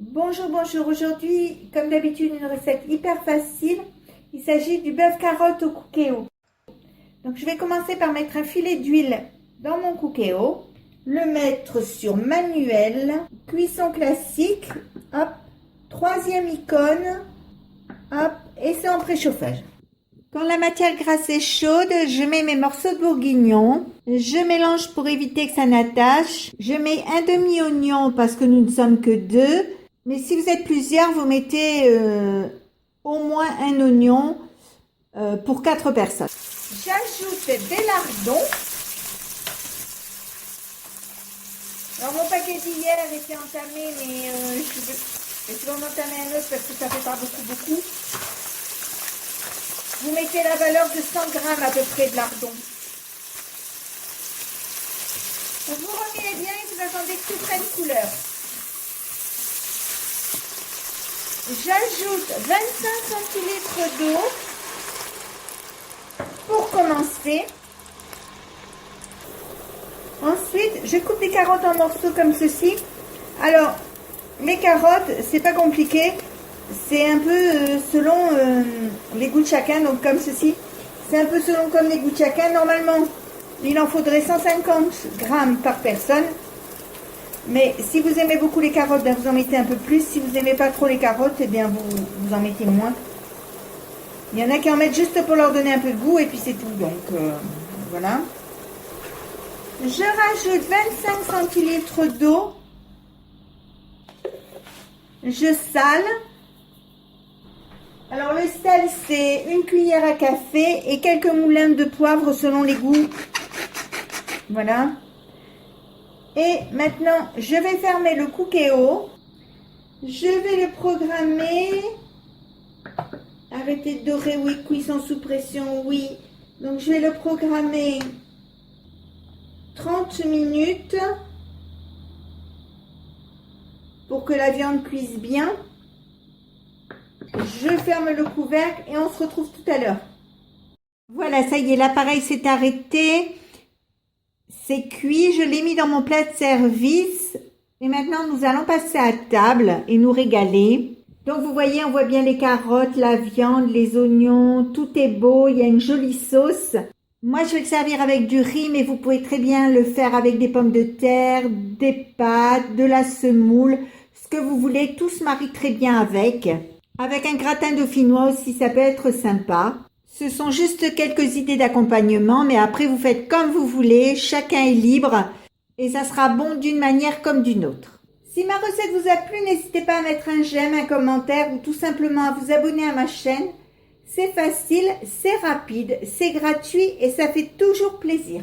Bonjour, bonjour. Aujourd'hui, comme d'habitude, une recette hyper facile. Il s'agit du bœuf carotte au cookéo. Donc, je vais commencer par mettre un filet d'huile dans mon cookéo, le mettre sur manuel, cuisson classique, hop, troisième icône, hop, et c'est en préchauffage. Quand la matière grasse est chaude, je mets mes morceaux de bourguignon. Je mélange pour éviter que ça n'attache. Je mets un demi-oignon parce que nous ne sommes que deux. Mais si vous êtes plusieurs, vous mettez au moins un oignon pour 4 personnes. J'ajoute des lardons. Alors mon paquet d'hier était entamé, mais je vais en entamer un autre parce que ça fait pas beaucoup. Vous mettez la valeur de 100 grammes à peu près de lardons. Donc vous remuez bien et vous attendez que tout prenne couleur. J'ajoute 25 centilitres d'eau pour commencer. Ensuite, je coupe les carottes en morceaux comme ceci. Alors, les carottes, c'est pas compliqué. C'est un peu selon les goûts de chacun, donc comme ceci. C'est un peu selon comme les goûts de chacun. Normalement, il en faudrait 150 grammes par personne. Mais si vous aimez beaucoup les carottes, ben vous en mettez un peu plus. Si vous n'aimez pas trop les carottes, eh bien vous en mettez moins. Il y en a qui en mettent juste pour leur donner un peu de goût et puis c'est tout. Donc voilà. Je rajoute 25 centilitres d'eau. Je sale. Alors le sel, c'est une cuillère à café et quelques moulins de poivre selon les goûts. Voilà. Et maintenant, je vais fermer le cookéo. Je vais le programmer. Arrêtez de dorer, oui. Cuisson sous pression, oui. Donc je vais le programmer 30 minutes pour que la viande cuise bien. Je ferme le couvercle et on se retrouve tout à l'heure. Voilà, ça y est, l'appareil s'est arrêté. C'est cuit, je l'ai mis dans mon plat de service. Et maintenant, nous allons passer à table et nous régaler. Donc, vous voyez, on voit bien les carottes, la viande, les oignons. Tout est beau, il y a une jolie sauce. Moi, je vais le servir avec du riz, mais vous pouvez très bien le faire avec des pommes de terre, des pâtes, de la semoule. Ce que vous voulez, tout se marie très bien avec. Avec un gratin dauphinois aussi, ça peut être sympa. Ce sont juste quelques idées d'accompagnement, mais après vous faites comme vous voulez, chacun est libre et ça sera bon d'une manière comme d'une autre. Si ma recette vous a plu, n'hésitez pas à mettre un j'aime, un commentaire ou tout simplement à vous abonner à ma chaîne. C'est facile, c'est rapide, c'est gratuit et ça fait toujours plaisir.